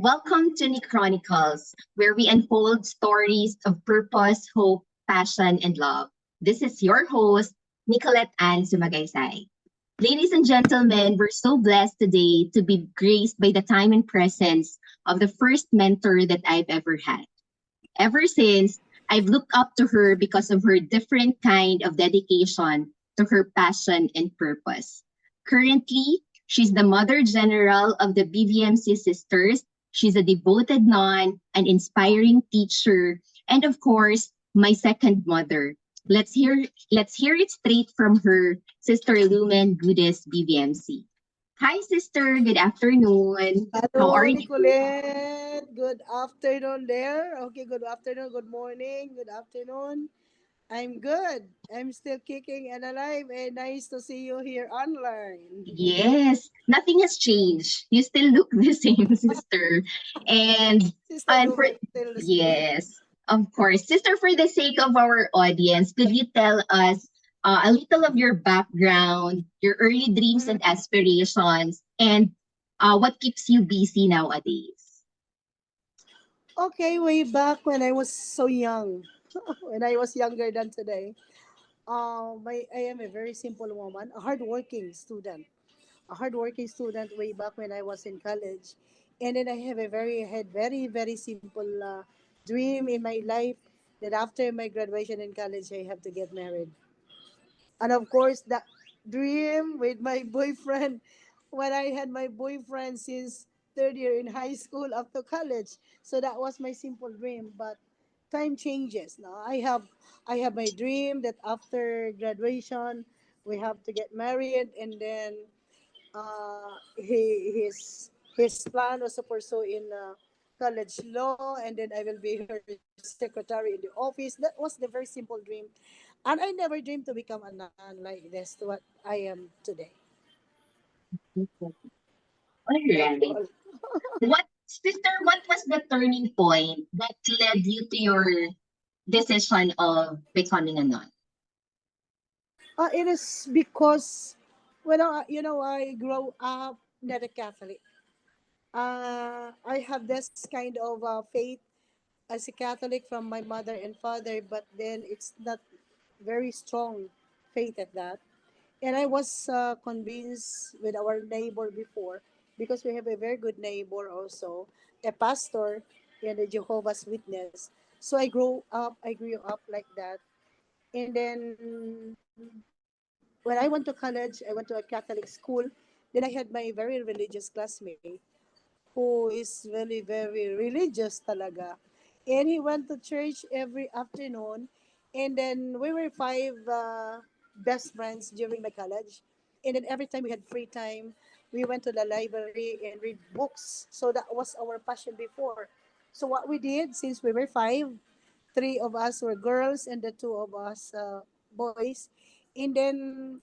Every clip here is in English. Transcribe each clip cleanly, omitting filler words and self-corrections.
Welcome to Ni Chronicles, where we unfold stories of purpose, hope, passion, and love. This is your host, Nicolette Ann Sumagaysay. Ladies and gentlemen, we're so blessed today to be graced by the time and presence of the first mentor that I've ever had. Ever since, I've looked up to her because of her different kind of dedication to her passion and purpose. Currently, she's the Mother General of the BVMC Sisters. She's a devoted nun, an inspiring teacher, and of course, my second mother. Let's hear it straight from her, Sister Lumen Goodess BVMC. Hi, sister. Good afternoon. How Hello, are you? Nicolette. Good afternoon there. Okay, good afternoon, good morning, good afternoon. I'm good. I'm still kicking and alive, and nice to see you here online. Yes, nothing has changed. You still look the same, sister. And Sister and for Lumen still the same. yes, of course, sister. For the sake of our audience, could you tell us a little of your background, your early dreams Mhm. and aspirations, and what keeps you busy nowadays? Okay, way back when I was so young, when I was younger than today, I am a very simple woman, a hardworking student. A hardworking student way back when I was in college. And then I have a very simple dream in my life that after my graduation in college, I have to get married. And of course, that dream with my boyfriend, when I had my boyfriend since third year in high school up to college. So that was my simple dream. But time changes. Now I have my dream that after graduation we have to get married, and then his plan was to pursue in college law, and then I will be her secretary in the office. That was the very simple dream, and I never dreamed to become a nun like this to what I am today. All That's right. all. What sister? What was the turning point that led you to your decision of becoming a nun? It is because when I grow up not a Catholic. I have this kind of faith as a Catholic from my mother and father, but then it's not very strong faith at that. And I was convinced with our neighbor before, because we have a very good neighbor also, a pastor in the Jehovah's Witness. So I grew up like that. And then when I went to college, I went to a Catholic school. Then I had my very religious classmate who is very religious talaga. And he went to church every afternoon. And then we were five best friends during my college. And then every time we had free time, we went to the library and read books. So that was our passion before. So what we did, since we were five, three of us were girls and the two of us boys. And then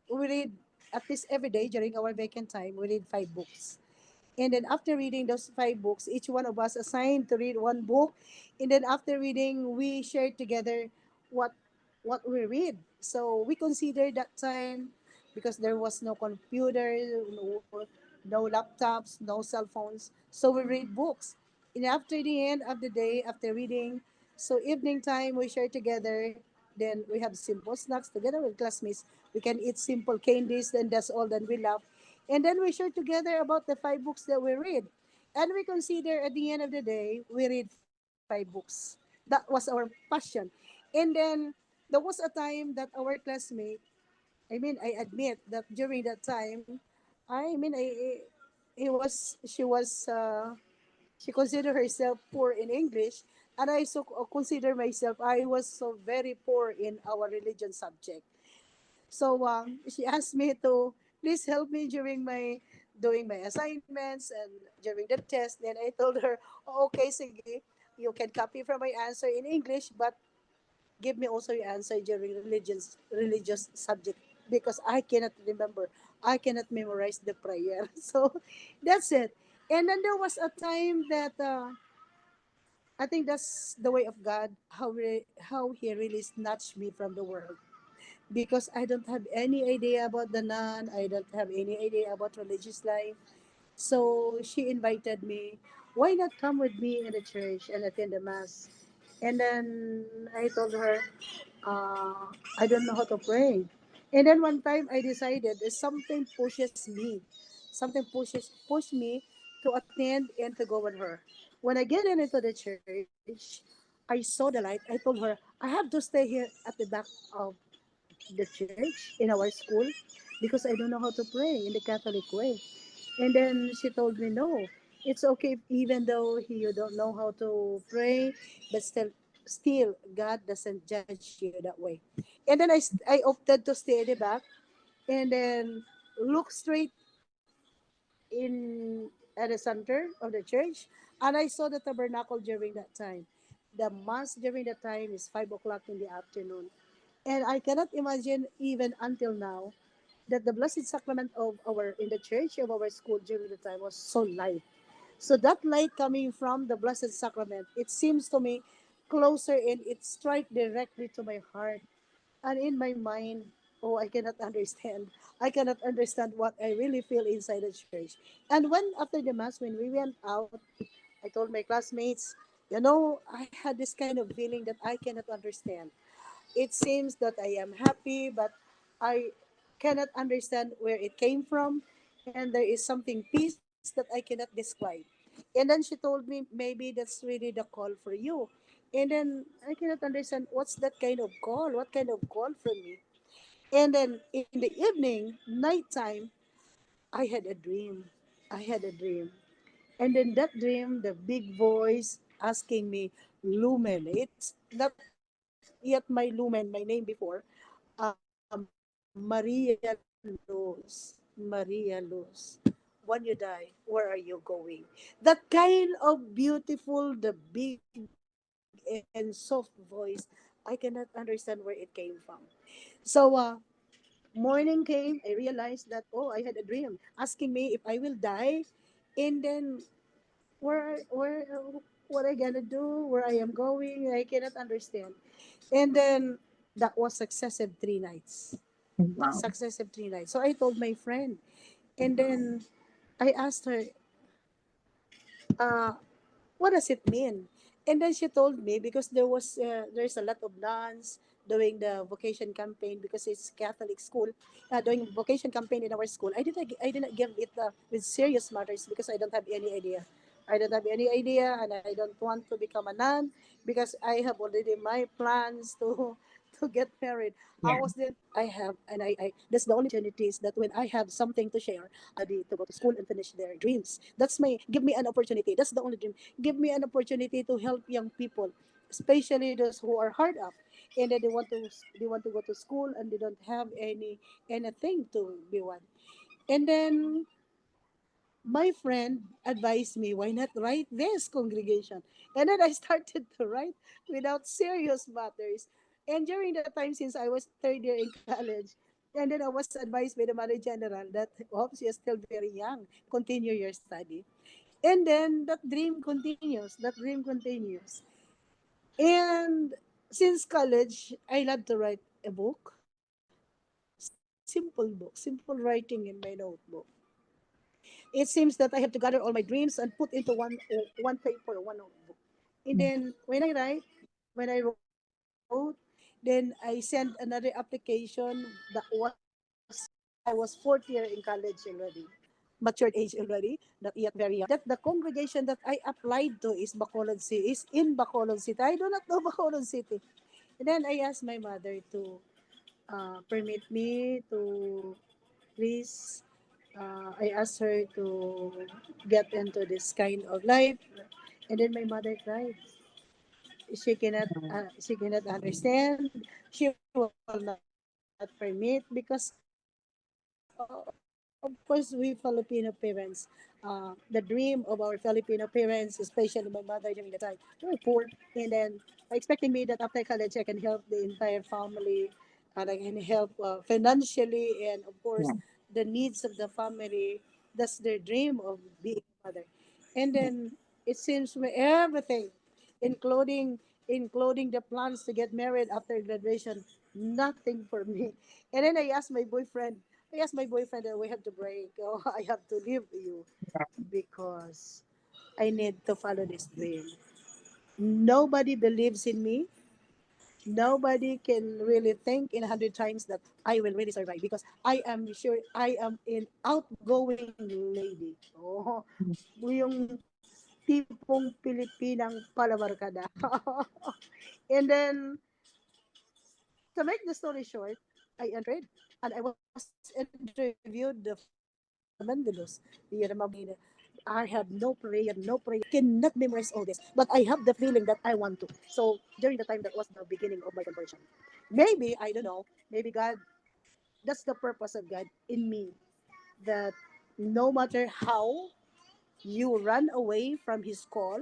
we read at least every day during our vacant time, we read five books. And then after reading those five books, each one of us assigned to read one book. And then after reading, we shared together what what we read. So we considered that time, because there was no computer, no laptops, no cell phones. So we read books. And after the end of the day, after reading, so evening time we share together. Then we have simple snacks together with classmates. We can eat simple candies, then that's all. Then we laugh, and then we share together about the five books that we read. And we consider at the end of the day, we read five books. That was our passion. And then there was a time that our classmate, I admit that during that time, I mean, she was, she considered herself poor in English. And I so consider myself, I was so very poor in our religion subject. So she asked me to please help me during my doing my assignments and during the test. Then I told her, oh, okay, sige, you can copy from my answer in English, but give me also your answer during religious subject, because I cannot remember. I cannot memorize the prayer. So that's it. And then there was a time that I think that's the way of God, how He really snatched me from the world, because I don't have any idea about the nun. I don't have any idea about religious life. So she invited me. why not come with me in the church and attend the mass? And then I told her, I don't know how to pray. And then one time I decided that something pushes me, something push me to attend and to go with her. When I get into the church, I saw the light. I told her, I have to stay here at the back of the church in our school because I don't know how to pray in the Catholic way. And then she told me, no, it's okay even though you don't know how to pray, but still God doesn't judge you that way. And then I opted to stay at the back and then look straight in at the center of the church, and I saw the tabernacle during that time. The mass during that time is 5 o'clock in the afternoon. And I cannot imagine even until now that the Blessed Sacrament of our in the church of our school during the time was so light. So that light coming from the Blessed Sacrament, it seems to me closer and it strike directly to my heart. And in my mind, oh, I cannot understand. I cannot understand what I really feel inside the church. And when after the mass, when we went out, I told my classmates, I had this kind of feeling that I cannot understand. It seems that I am happy, but I cannot understand where it came from. And there is something peace that I cannot describe. And then she told me, maybe that's really the call for you. And then I cannot understand what's that kind of call, what kind of call from me. And then in the evening, nighttime, I had a dream. I had a dream. And in that dream, the big voice asking me, Lumen. It's not yet my Lumen, my name before. Maria Luz. Maria Luz. When you die, where are you going? That kind of beautiful, the big and soft voice, I cannot understand where it came from. So, morning came, I realized that, oh, I had a dream asking me if I will die. And then where what I gonna do, where I am going, I cannot understand. And then that was successive 3 nights. Wow. Successive 3 nights. So I told my friend, and then I asked her, uh, what does it mean? And then she told me because there's a lot of nuns doing the vocation campaign because it's Catholic school, doing vocation campaign in our school. I didn't give it with serious matters because I don't have any idea. I don't have any idea, and I don't want to become a nun because I have already my plans to to get married. I Yeah. was then I have, and I that's the only opportunities that when I have something to share, to go to school and finish their dreams. That's my give me an opportunity. That's the only dream. Give me an opportunity to help young people, especially those who are hard up, and then they want to go to school and they don't have anything to be one. And then my friend advised me, why not write this congregation? And then I started to write without serious matters. And during that time, since I was third year in college, and then I was advised by the manager general that, oops, you're still very young, continue your study. And then that dream continues, that dream continues. And since college, I love to write a book, simple book, simple writing in my notebook. It seems that I have to gather all my dreams and put into one paper, one notebook. And then when I wrote, then I sent another application that was when I was fourth year in college already, matured age already, not yet very young. That the congregation that I applied to is Bacolod City, is in Bacolod City. I do not know Bacolod City. And then I asked my mother to permit me to please. I asked her to get into this kind of life, and then my mother cried. She cannot understand. She will not permit because of course we Filipino parents, the dream of our Filipino parents, especially my mother during the time, they were poor, and then expecting me that after college I can help the entire family, and I can help financially, and of course Yeah. the needs of the family. That's their dream of being a mother. And then it seems me everything, including including the plans to get married after graduation, nothing for me. And then I asked my boyfriend that we have to break. Oh, I have to leave you because I need to follow this dream. Nobody believes in me. Nobody can really think in 100 times that I will really survive because I am sure I am an outgoing lady. Oh, yung tipong Pilipinang palabarkada. And then, to make the story short, I entered and I was interviewed the first day in Mandalos. I have no prayer, cannot memorize all this, but I have the feeling that I want to. So during the time, that was the beginning of my conversion. Maybe, I don't know, maybe God, that's the purpose of God in me, that no matter how you run away from his call,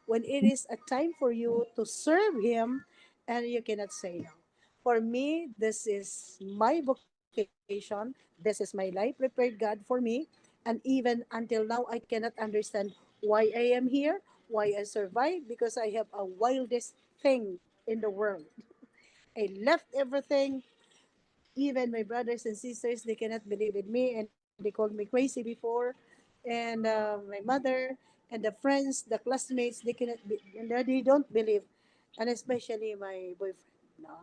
when it is a time for you to serve him, and you cannot say no. For me, this is my vocation. This is my life prepared God for me. And even until now, I cannot understand why I am here, why I survived, because I have a wildest thing in the world. I left everything. Even my brothers and sisters, they cannot believe in me, and they called me crazy before. And my mother and the friends, the classmates, they cannot be, and they don't believe. And especially my boyfriend. No,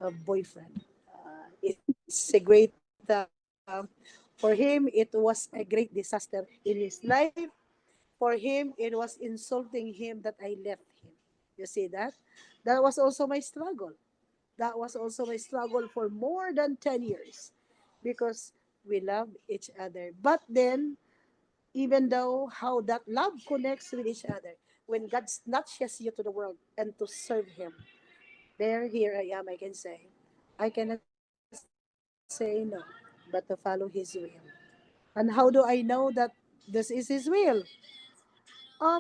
a boyfriend. It's a great, for him, it was a great disaster in his life. For him, it was insulting him that I left him. You see that? That was also my struggle. That was also my struggle for more than 10 years because we love each other. But then, even though how that love connects with each other, when God snatches you to the world and to serve Him, there, here I am, I can say. I cannot say no, but to follow His will. And how do I know that this is His will?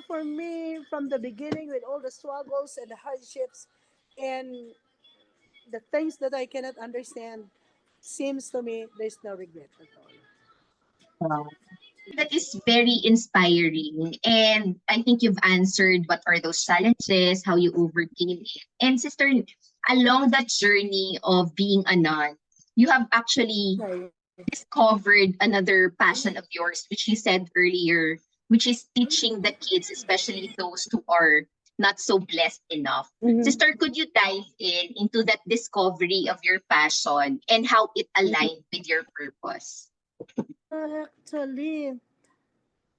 For me, from the beginning, with all the struggles and the hardships and the things that I cannot understand, seems to me there's no regret at all. Wow. That is very inspiring. And I think you've answered what are those challenges, how you overcame it. And sister, along that journey of being a nun, you have actually Right. discovered another passion of yours, which you said earlier, which is teaching the kids, especially those who are not so blessed enough. Mm-hmm. Sister, could you dive in into that discovery of your passion and how it aligned with your purpose? Actually,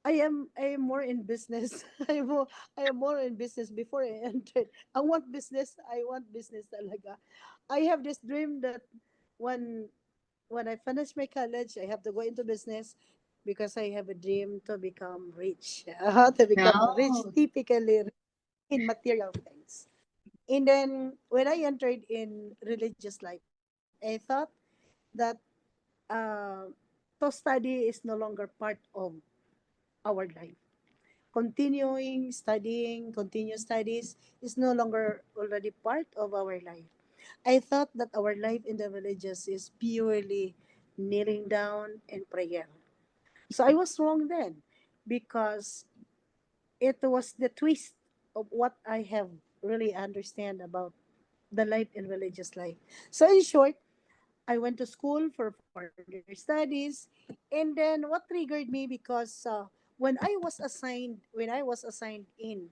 I am more in business. I am more in business before I entered. I want business talaga. I have this dream that when when I finish my college, I have to go into business because I have a dream to become rich. To become rich, No. typically in material things. And then when I entered in religious life, I thought that uh, to study is no longer part of our life. Continuing studying, continuous studies is no longer already part of our life. I thought that our life in the religious is purely kneeling down and prayer. So I was wrong then because it was the twist of what I have really understand about the life in religious life. So in short, I went to school for further studies, and then what triggered me because when I was assigned in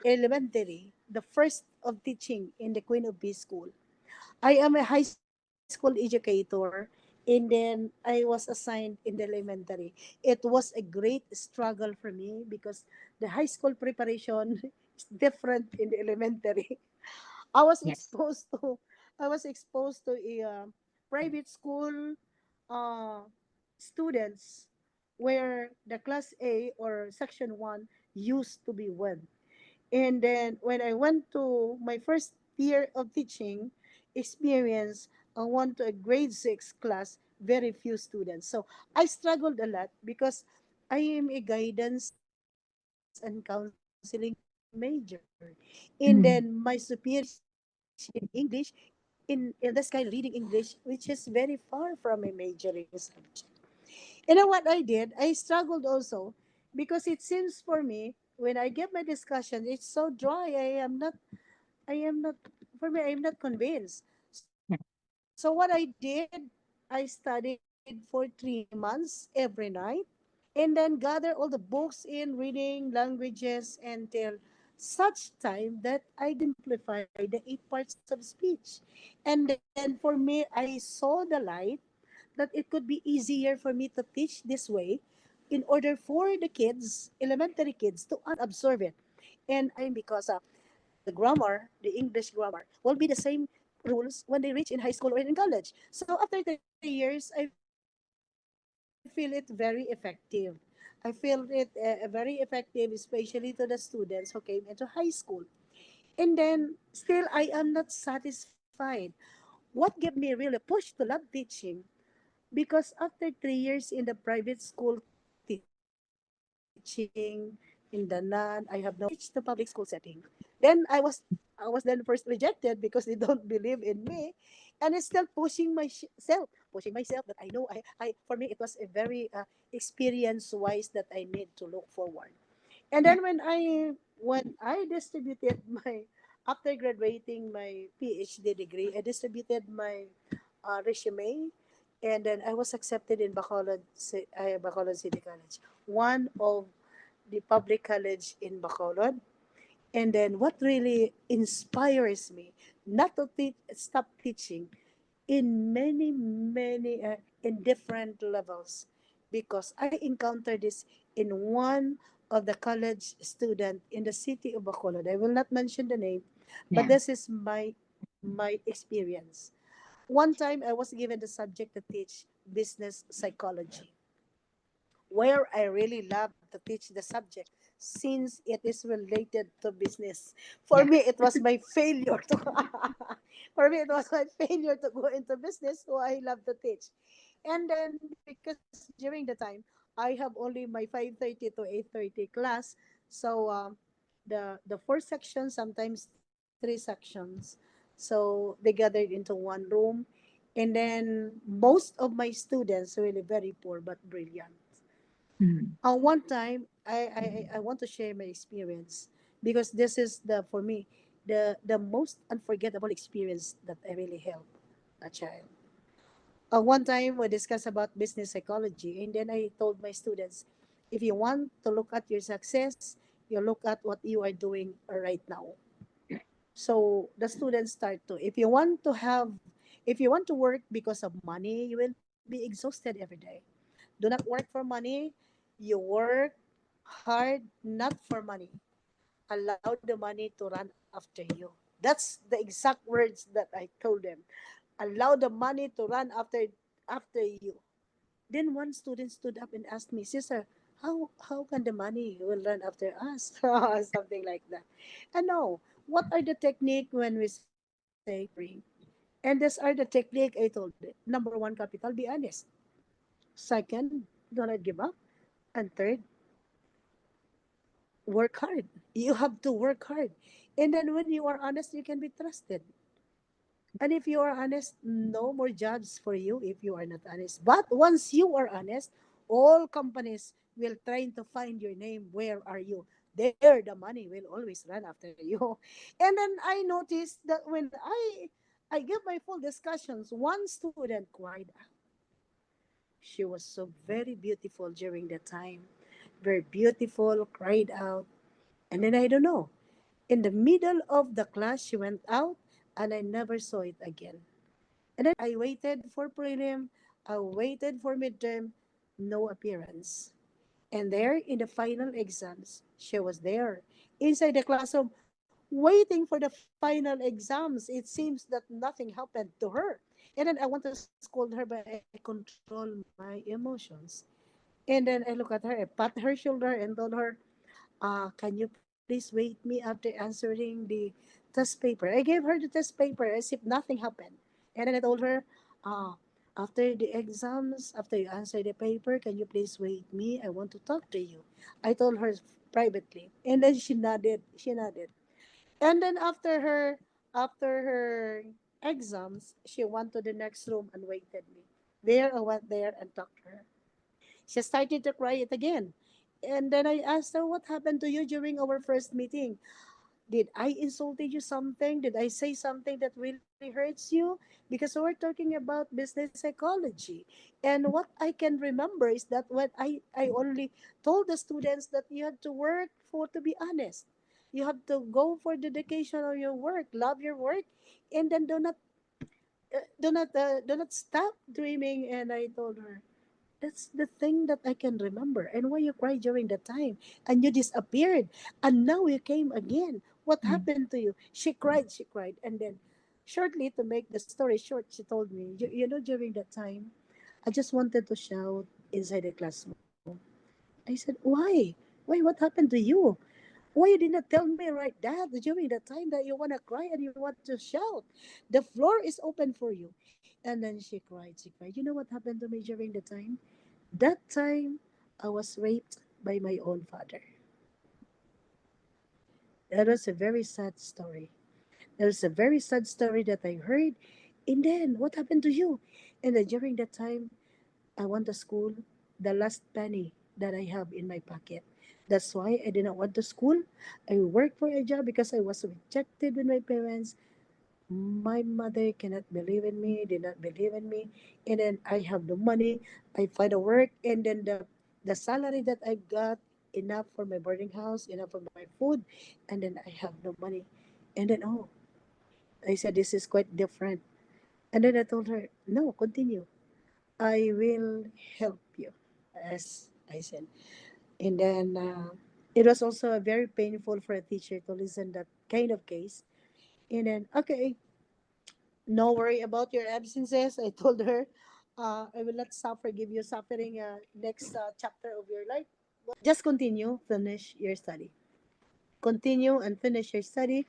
elementary, the first of teaching in the Queen of Peace School, I am a high school educator, and then I was assigned in the elementary. It was a great struggle for me because the high school preparation is different in the elementary. I was Yes. exposed to I was exposed to a private school uh, students where the class A or section 1 used to be one. And then when I went to my first year of teaching experience, I went to a grade 6 class, very few students. So I struggled a lot because I am a guidance and counseling major. And then my superior teach in English, in this kind of reading English, which is very far from my majoring subject. You know what I did? I struggled also because it seems for me when I get my discussion, it's so dry. I am not, for me, I am not convinced. So what I did, I studied for 3 months every night. and then gather all the books in reading languages until such time that I simplify the 8 parts of speech. And then for me, I saw the light that it could be easier for me to teach this way in order for the kids, elementary kids, to absorb it. And because the grammar, the English grammar, will be the same rules when they reach in high school or in college. So after 3 years, I feel it very effective. I feel it very effective, especially to the students who came into high school. And then still, I am not satisfied. What gave me really push to love teaching? Because after 3 years in the private school teaching in the non, I have no experience. I switched to public school setting. Then I was then first rejected because they don't believe in me, and it's still pushing myself that I for me it was a very experience wise that I need to look forward. And Yeah. then when I distributed my after graduating my PhD degree, I distributed my resume, and then I was accepted in Bacolod City College, one of the public college in Bacolod. And then what really inspires me not to stop teaching in many in different levels, because I encountered this in one of the college student in the city of Bacolod. I will not mention the name, but Yeah. this is my experience. One time I was given the subject to teach business psychology, where I really love to teach the subject since it is related to business. For Yeah. me, it was my failure to for me it was my failure to go into business, so I love to teach. And then because during the time I have only my 5:30 to 8:30 class, so the four sections, sometimes three sections, so they gathered into one room. And then most of my students really very poor but brilliant. Mhm. One time, I want to share my experience, because this is the for me the most unforgettable experience that I really helped a child. One time we discussed about business psychology, and then I told my students, if you want to look at your success, you look at what you are doing right now. So the students start to, if you want to work because of money, you will be exhausted every day. Do not work for money. You work hard not for money. Allow the money to run after you. That's the exact words that I told them. Allow the money to run after you. Then one student stood up and asked me, "Sister, how can the money will run after us?" Something like that. And no, what are the technique when we say pray? And these are the technique I told it. Number one, capital, be honest. Second, do not give up. And third, work hard. You have to work hard. And then when you are honest, you can be trusted. And if you are honest, no more jobs for you if you are not honest. But once you are honest, all companies will try to find your name. Where are you? There, the money will always run after you. And then I noticed that when I give my full discussions, one student cried out. She was so very beautiful during that time. Very beautiful, cried out. And then I don't know. In the middle of the class, she went out, and I never saw it again. And then I waited for prelim, I waited for midterm, no appearance. And there in the final exams, she was there inside the classroom waiting for the final exams. It seems that nothing happened to her. And then I want to scold her, but I control my emotions. And then I look at her, I pat her shoulder and told her, can you please wait me after answering the test paper? I gave her the test paper as if nothing happened. And then I told her, after the exams, after you answer the paper, can you please wait me? I want to talk to you. I told her privately. And then she nodded. She nodded. And then after her exams, she went to the next room and waited me. There I went there and talked to her. She started to cry it again. And then I asked her, what happened to you during our first meeting? Did I insulted you something? Did I say something that really really hurts you because we're talking about business psychology. And what I can remember is that when I only told the students that you have to work for to be honest. You have to go for dedication of your work, love your work, and then do not stop dreaming. And I told her, that's the thing that I can remember. And why you cried during the time? And you disappeared. And now you came again. What Mm. happened to you? She cried. And then, shortly, to make the story short, she told me, you know, during that time, I just wanted to shout inside the classroom. I said, why? Why? What happened to you? Why you did not tell me right that during the time that you want to cry and you want to shout? The floor is open for you. And then she cried, she cried. You know what happened to me during the time? That time, I was raped by my own father. That was a very sad story. That was a very sad story that I heard. And then, what happened to you? And then during that time, I went to school, the last penny that I have in my pocket. That's why I did not want to school. I worked for a job because I was rejected with my parents. My mother cannot believe in me, did not believe in me. And then I have the money, I find a work, and then the salary that I got, enough for my boarding house, enough for my food, and then I have no money. And then, oh, I said, this is quite different. And then I told her, no, continue. I will help you, as I said. And then it was also a very painful for a teacher to listen that kind of case. And then, okay, no worry about your absences. I told her, I will not suffer, give you suffering next chapter of your life. Just continue, finish your study. Continue and finish your study.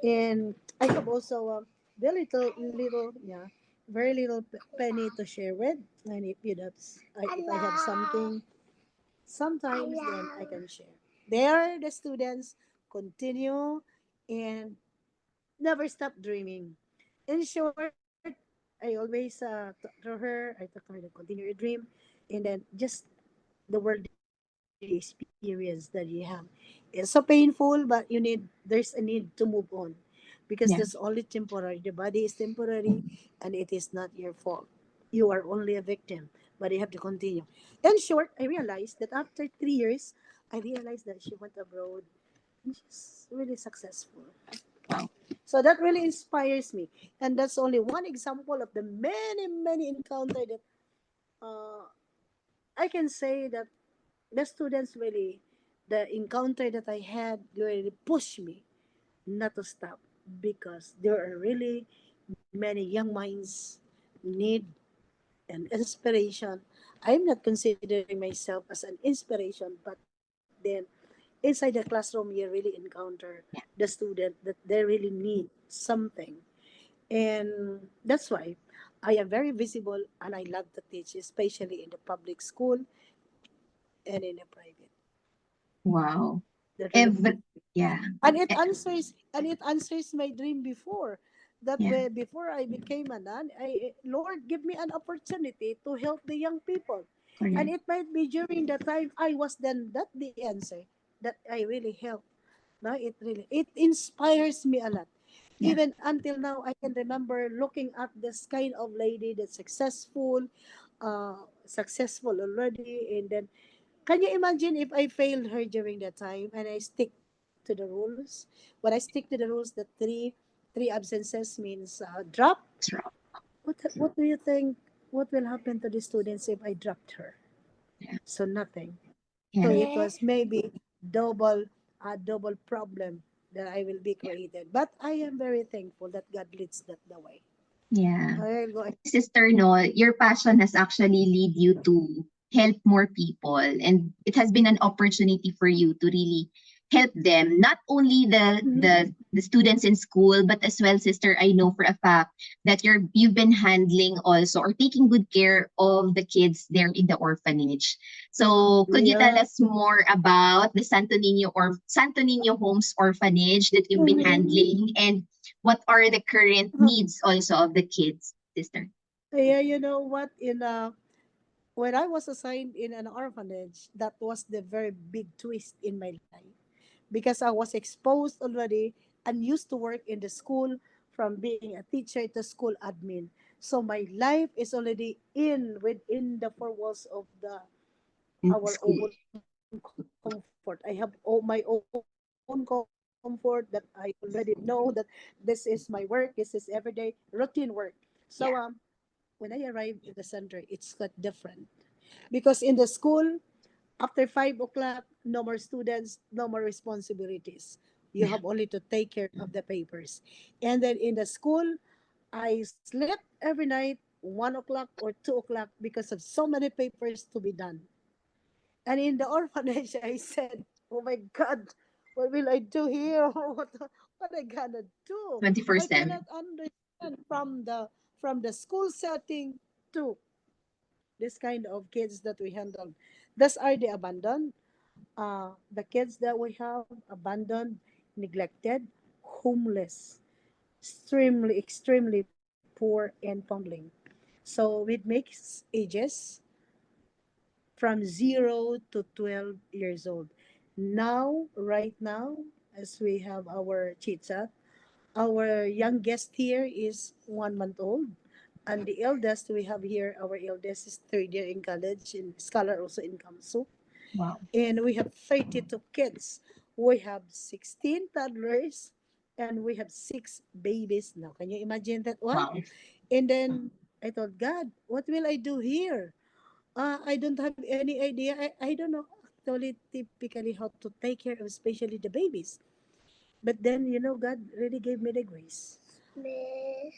And I have also a very little, yeah, very little penny to share with. And if you if I have something, sometimes then I can share. There, the students continue and never stop dreaming. In short, I always talk to her. I talk to her to continue your dream, and then just the worldly experience that you have. It's so painful, but there's a need to move on because that's only Yeah. temporary. The body is temporary, and it is not your fault. You are only a victim, but you have to continue. In short, I realized that after 3 years, I realized that she went abroad and she's really successful. Wow. So that really inspires me. And that's only one example of the many, many encounter that uh, I can say that the students really, the encounter that I had really pushed me not to stop because there are really many young minds need an inspiration. I'm not considering myself as an inspiration, but then inside the classroom you really encounter the Yeah. student that they really need something. And that's why I am very visible and I love to teach, especially in the public school and in the private. Wow. That really Every, yeah. Eh, and it answers my dream before that yeah. way before I became a nun. I Lord give me an opportunity to help the young people, and Correct. it might be during the time I was then that the answer that I really help. No, it inspires me a lot. Yeah. Even until now, I can remember looking at this kind of lady that's successful already, and then can you imagine if I failed her during that time and I stick to the rules? When I stick to the rules, that three absences means drop. It's wrong. What do you think? What will happen to the students if I dropped her? Yeah. So nothing. So Yeah. it was maybe double a double problem that I will be Yeah. created. But I am very thankful that God leads that the way. Yeah. I'll go. Sister, no, your passion has actually lead you to help more people, and it has been an opportunity for you to really help them, not only the students in school, but as well, sister, I know for a fact that you've been handling also or taking good care of the kids there in the orphanage. So could you tell Yeah. us more about the Santo Niño Homes Orphanage that you've been Mhm. handling, and what are the current needs also of the kids, sister? Yeah, you know what? When I was assigned in an orphanage, that was the very big twist in my life because I was exposed already and used to work in the school from being a teacher to school admin. So my life is already in within the four walls of the In our school. own comfort. I have my own comfort that I already know that this is my work, this is everyday routine work. So when I Yeah. arrived in the center, it's quite different. Because in the school, after 5 o'clock, no more students, no more responsibilities. You have Yeah. only to take care of the papers. And then in the school, I slept every night, 1 o'clock or 2 o'clock, because of so many papers to be done. And in the orphanage, I said, "Oh my God, what will I do here? What I gonna do? I cannot 24/7. understand from the school setting to this kind of kids that we handle. Thus are the abandoned, the kids that we have abandoned, neglected, homeless, extremely poor and fumbling. So it makes ages from 0 to 12 years old. Now, right now, as we have our chit chat, our youngest here is 1 month old. And the eldest we have here, our eldest is third year in college, in scholar also in Kamsu. Wow. And we have 32 kids. We have 16 toddlers and we have 6 babies now. Can you imagine that one? Wow. And then I thought, God, what will I do here? I don't have any idea. I don't know actually typically how to take care of especially the babies. But then, God really gave me the grace.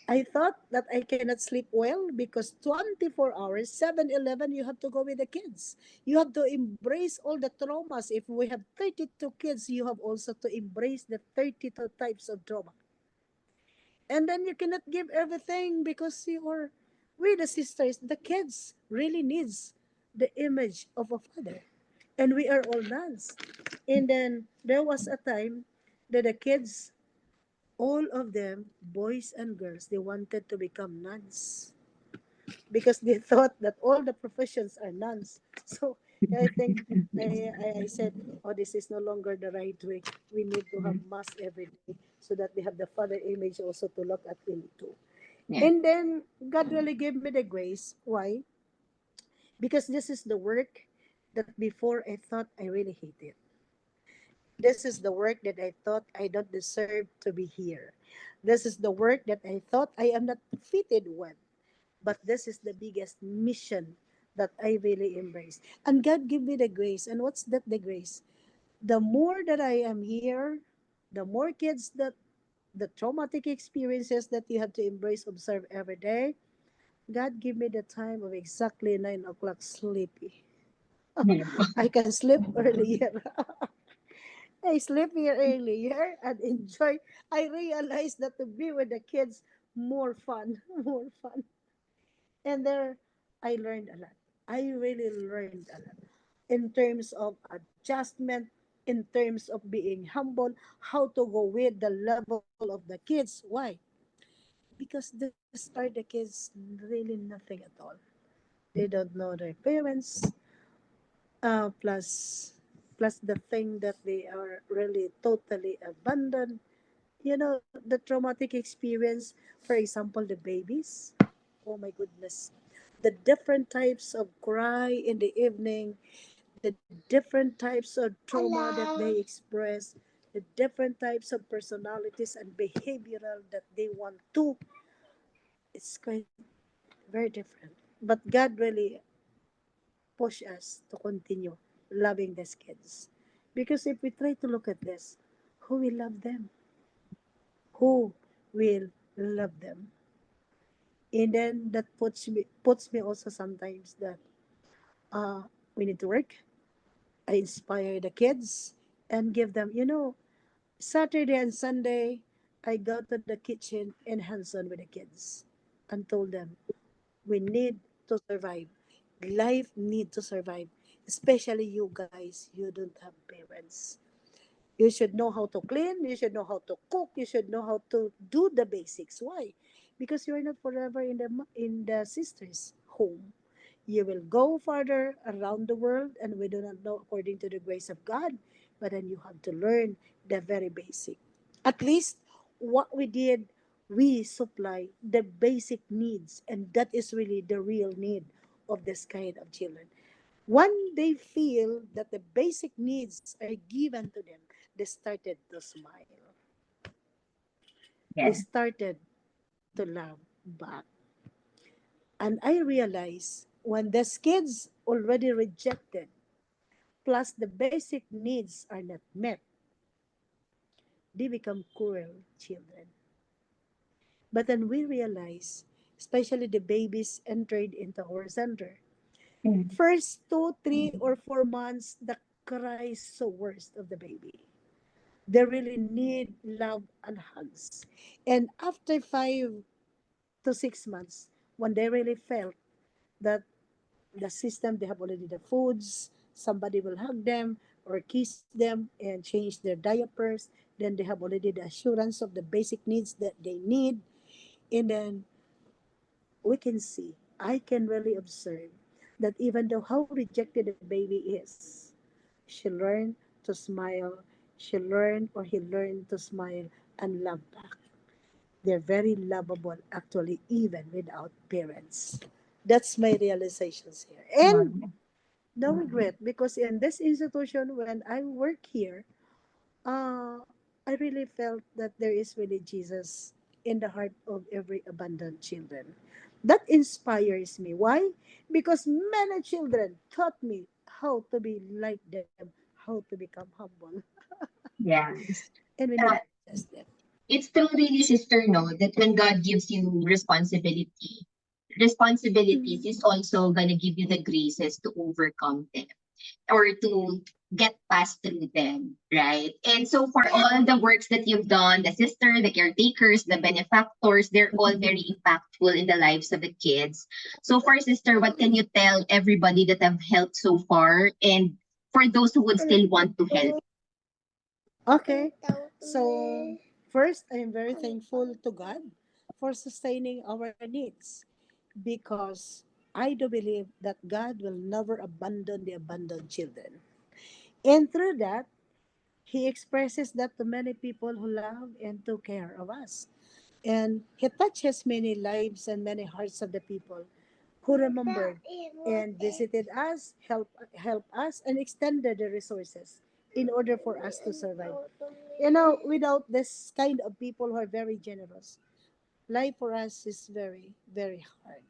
I thought that I cannot sleep well because 24 hours, 7-Eleven, you have to go with the kids. You have to embrace all the traumas. If we have 32 kids, you have also to embrace the 32 types of trauma. And then you cannot give everything because you are with the sisters. The kids really needs the image of a father. And we are all nuns. And then there was a time that the kids, all of them, boys and girls, they wanted to become nuns because they thought that all the professions are nuns. So I think I said, oh, this is no longer the right way. We need to have Mhm. mass every day so that they have the father image also to look at into. Yeah. And then God really gave me the grace. Why? Because this is the work that before I thought I really hated. This is the work that I thought I don't deserve to be here. This is the work that I thought I am not fitted with. But this is the biggest mission that I really embrace. And God give me the grace. And what's that the grace? The more that I am here, the more kids that the traumatic experiences that you have to embrace, observe every day. God give me the time of exactly 9 o'clock sleepy. I can sleep earlier. I sleep here earlier and enjoy. I realize that to be with the kids more fun, more fun. And there, I learned a lot. I really learned a lot in terms of adjustment, in terms of being humble, how to go with the level of the kids. Why? Because these are the kids really nothing at all. They don't know their parents, plus the thing that they are really totally abandoned. The traumatic experience, for example, the babies. Oh my goodness. The different types of cry in the evening, the different types of trauma that they express, the different types of personalities and behavioral that they want to. It's quite very different. But God really push us to continue loving these kids. Because if we try to look at this, who will love them? Who will love them? And then that puts me also sometimes that uh we need to work. I inspire the kids and give them, Saturday and Sunday I go to the kitchen and hands on with the kids and told them we need to survive. Life need to survive. Especially you guys, you don't have parents. You should know how to clean, you should know how to cook, you should know how to do the basics. Why? Because you're not forever in the sister's home. You will go farther around the world, and we do not know according to the grace of God, but then you have to learn the very basic. At least what we did, we supply the basic needs, and that is really the real need of this kind of children. When they feel that the basic needs are given to them, they started to smile. They Yeah. started to love back. And I realized when these kids already rejected, plus the basic needs are not met, they become cruel children. But then we realize, especially the babies entered into our center, Mm. first 2, 3, or 4 months, the cry is so worst of the baby. They really need love and hugs. And after 5 to 6 months, when they really felt that the system, they have already the foods, somebody will hug them or kiss them and change their diapers, then they have already the assurance of the basic needs that they need. And then we can see, I can really observe that even though how rejected the baby is, she learned to smile, she learned or he learned to smile and love back. They're very lovable, actually, even without parents. That's my realizations here. And Um, no regret, because in this institution, when I work here, uh, I really felt that there is really Jesus in the heart of every abandoned children. That inspires me. Why? Because many children taught me how to be like them, how to become humble, yes. and we need Uh, to test them. it's still really, sister, no, that when God gives you responsibilities is also gonna give you the graces to overcome them or to get past through them, right? And so for all the works that you've done, the sister, the caretakers, the benefactors, they're all very impactful in the lives of the kids. So for sister, what can you tell everybody that have helped so far and for those who would still want to help? Okay. So, first, I am very thankful to God for sustaining our needs, because I do believe that God will never abandon the abandoned children. And through that, He expresses that to many people who love and took care of us. And He touches many lives and many hearts of the people who remembered and visited us, help us, and extended the resources in order for us to survive. Without this kind of people who are very generous, life for us is very, very hard.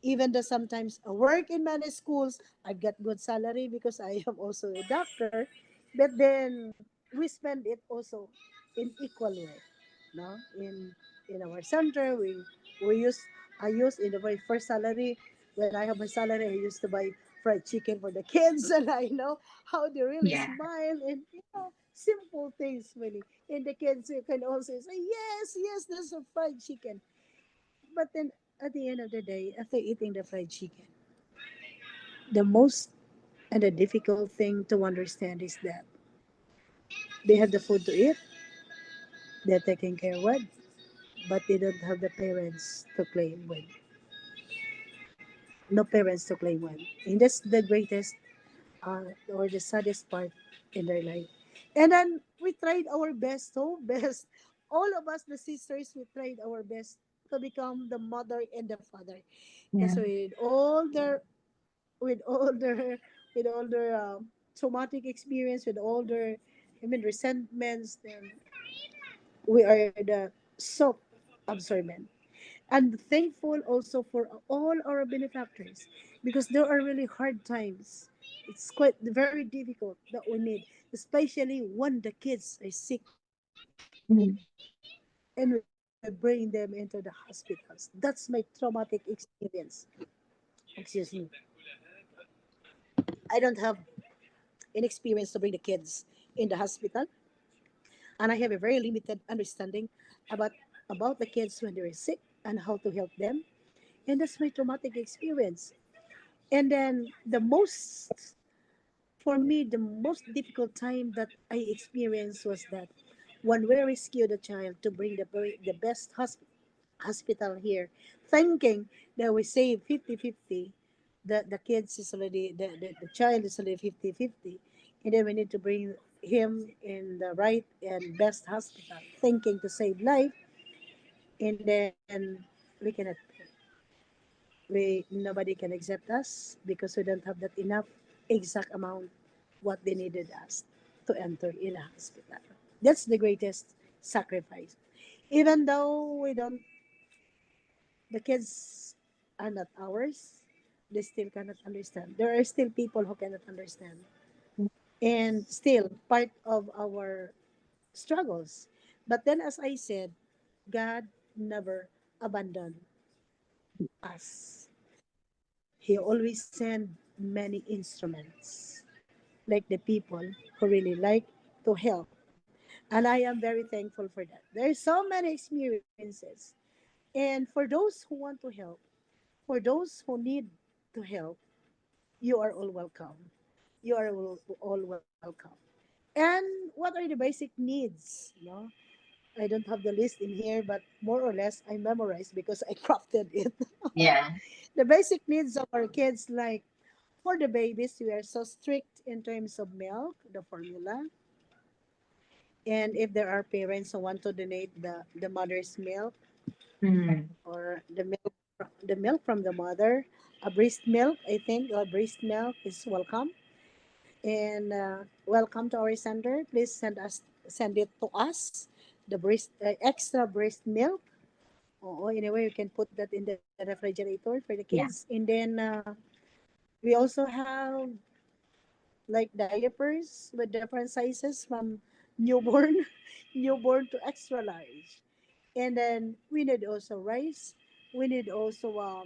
Even though sometimes I work in many schools, I've got good salary because I am also a doctor, but then we spend it also in equal way. No, in our center, we use I use in the very first salary. When I have my salary, I used to buy fried chicken for the kids, and I know how they really Yeah. smile, and simple things really. And the kids can also say yes, yes, there's a fried chicken. But then at the end of the day, after eating the fried chicken, the most and the difficult thing to understand is that they have the food to eat, they're taken care with, but they don't have the parents to claim with. No parents to claim with. And that's the greatest or the saddest part in their life. And then we tried our best, so best. All of us, the sisters, we tried our best to become the mother and the father. Yeah. Because with all their with all their traumatic experience, with all their resentments, then we are the soft absorbent. And thankful also for all our benefactors, because there are really hard times. It's quite very difficult that we need, especially when the kids are sick Mm. and we bring them into the hospitals. That's my traumatic experience. Excuse me. I don't have any experience to bring the kids in the hospital, and I have a very limited understanding about about the kids when they're sick and how to help them. And that's my traumatic experience. And then for me, the most difficult time that I experienced was that when we rescued a child to bring the best hospital here, thinking that we save 50-50, the kids is already, the child is already 50-50, and then we need to bring him in the right and best hospital, thinking to save life. and then we cannot pay. Nobody can accept us because we don't have that enough exact amount what they needed us to enter in a hospital. That's the greatest sacrifice. Even though we don't, the kids are not ours, they still cannot understand. There are still people who cannot understand, and still part of our struggles. But then, as I said, God never abandoned us. He always sent many instruments, like the people who really like to help. And I am very thankful for that. There are so many experiences. And for those who want to help, for those who need to help, you are all welcome. You are all welcome. And what are the basic needs? No, I don't have the list in here, but more or less I memorized because I crafted it. Yeah. The basic needs of our kids, like for the babies, we are so strict in terms of milk, the formula. And if there are parents who want to donate the mother's milk Mm. or the milk from the mother, a breast milk, I think a breast milk is welcome. And welcome to our center. Please send it to us. The breast extra breast milk. Oh, anyway, you can put that in the refrigerator for the kids. Yeah. And then we also have like diapers with different sizes from newborn newborn to extra large. And then we need also rice. We need also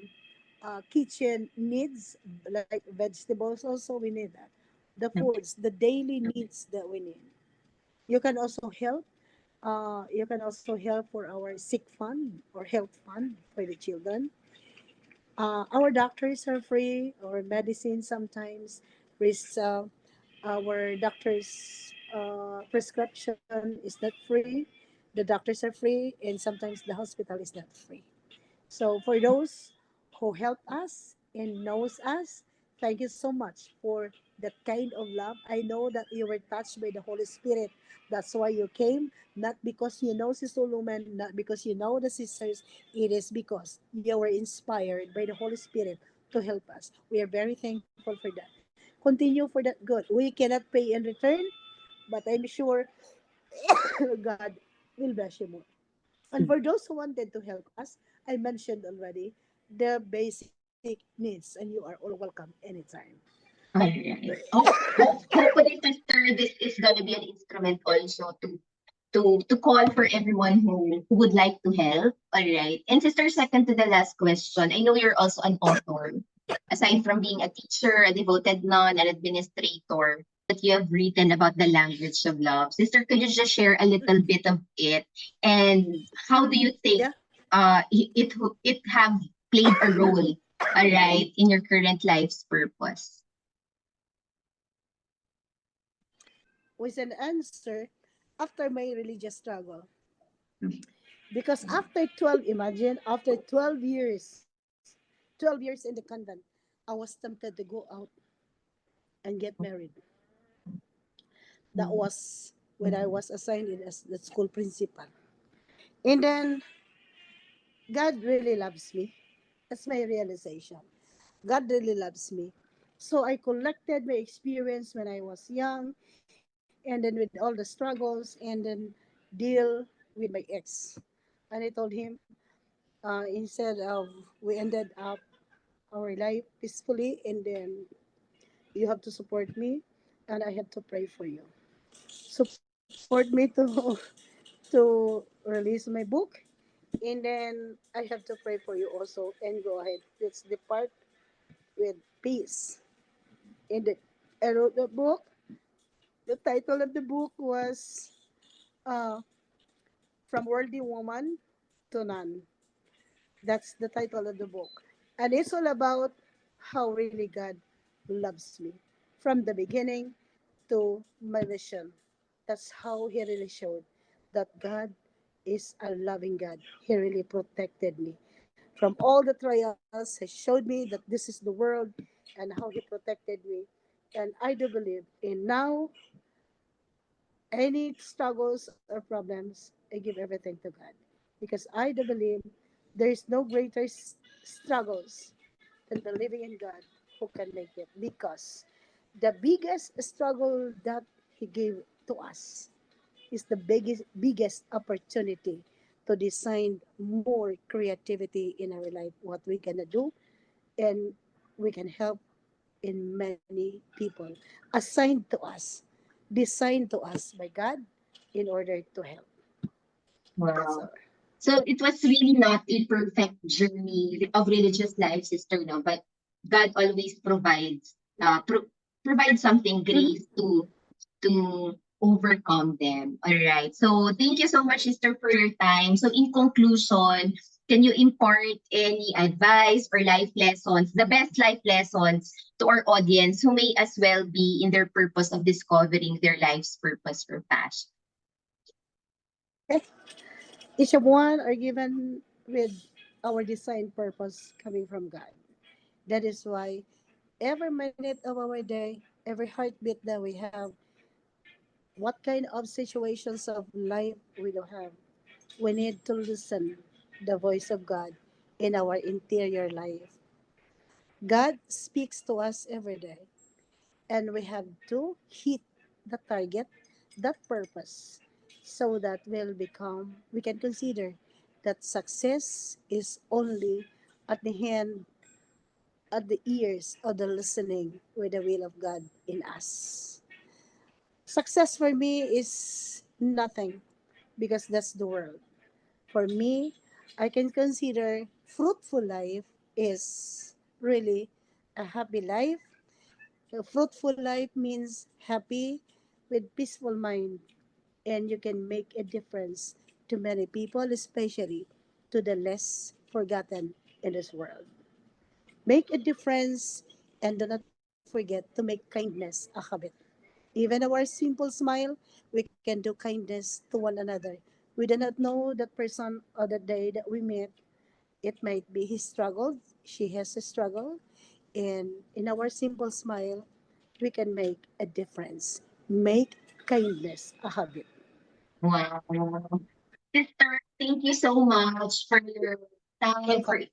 kitchen needs like vegetables. Also, we need that. The foods, the daily needs that we need. You can also help. You can also help for our sick fund or health fund for the children. Our doctors are free, our medicine sometimes is our doctor's prescription is not free. The doctors are free, and sometimes the hospital is not free. So for those who help us and knows us, thank you so much for that kind of love. I know that you were touched by the Holy Spirit. That's why you came, not because you know Sister Lumen, not because you know the sisters. It is because you were inspired by the Holy Spirit to help us. We are very thankful for that. Continue for that good. We cannot pay in return, but I'm sure God will bless you more. And for those who wanted to help us, I mentioned already the basic needs, and you are all welcome anytime. All right. Hopefully, sister, this is gonna be an instrument also to call for everyone who would like to help. All right. And sister, second to the last question, I know you're also an author. Aside from being a teacher, a devoted nun, an administrator, that you have written about the language of love. Sister, could you just share a little bit of it? And how do you think Yeah, it have played a role, all right, in your current life's purpose? with an answer after my religious struggle. Because after 12, imagine, after 12 years in the convent, I was tempted to go out and get married. That was when I was assigned in as the school principal. And then God really loves me. That's my realization. God really loves me. So I collected my experience when I was young, and then with all the struggles, and then deal with my ex. And I told him, instead of we ended up our life peacefully, and then you have to support me, and I have to pray for you. Support me to release my book, and then I have to pray for you also, and go ahead. Let's depart with peace. And I wrote the book. The title of the book was uh, From Worldly Woman to None. That's the title of the book. And it's all about how really God loves me from the beginning to my mission. That's how He really showed that God is a loving God. He really protected me from all the trials. He showed me that this is the world and how He protected me. And I do believe. And now, any struggles or problems, I give everything to God. because I do believe there is no greater struggles than believing in God who can make it, because the biggest struggle that He gave to us is the biggest opportunity to design more creativity in our life, what we gonna do, and we can help in many people assigned to us, designed to us by God in order to help. That's all. Wow. So it was really not a perfect journey of religious life, sister, no, but God always provides something Mhm. grace to overcome them. All right. So thank you so much, sister, for your time. So in conclusion, can you impart any advice or life lessons, the best life lessons to our audience who may as well be in their purpose of discovering their life's purpose or passion? Okay. Each of one are given with our design purpose coming from God. That is why every minute of our day, every heartbeat that we have, what kind of situations of life we do have, we need to listen the voice of God in our interior life. God speaks to us every day, and we have to hit the target, that purpose, so that we can consider that success is only at the hand, at the ears of the listening with the will of God in us. Success for me is nothing, because that's the world. For me, I can consider fruitful life is really a happy life. A fruitful life means happy with peaceful mind, and you can make a difference to many people, especially to the less forgotten in this world. Make a difference, and do not forget to make kindness a habit. Even our simple smile, we can do kindness to one another. We do not know that person or the day that we met. It might be he struggled, she has a struggle, and in our simple smile, we can make a difference. Make kindness a habit. Wow. Sister, thank you so much for your time, Welcome.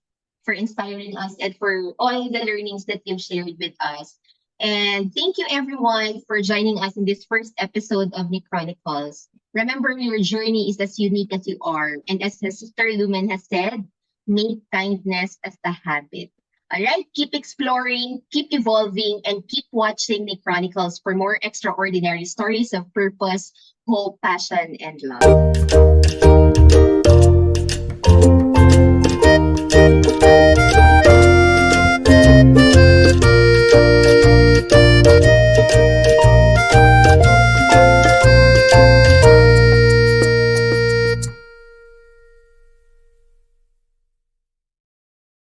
for inspiring us, and for all the learnings that you've shared with us. And thank you everyone for joining us in this first episode of the Chronicles. Remember, your journey is as unique as you are. And as the Sister Lumen has said, make kindness as the habit. All right, keep exploring, keep evolving, and keep watching the Chronicles for more extraordinary stories of purpose, hope, passion, and love.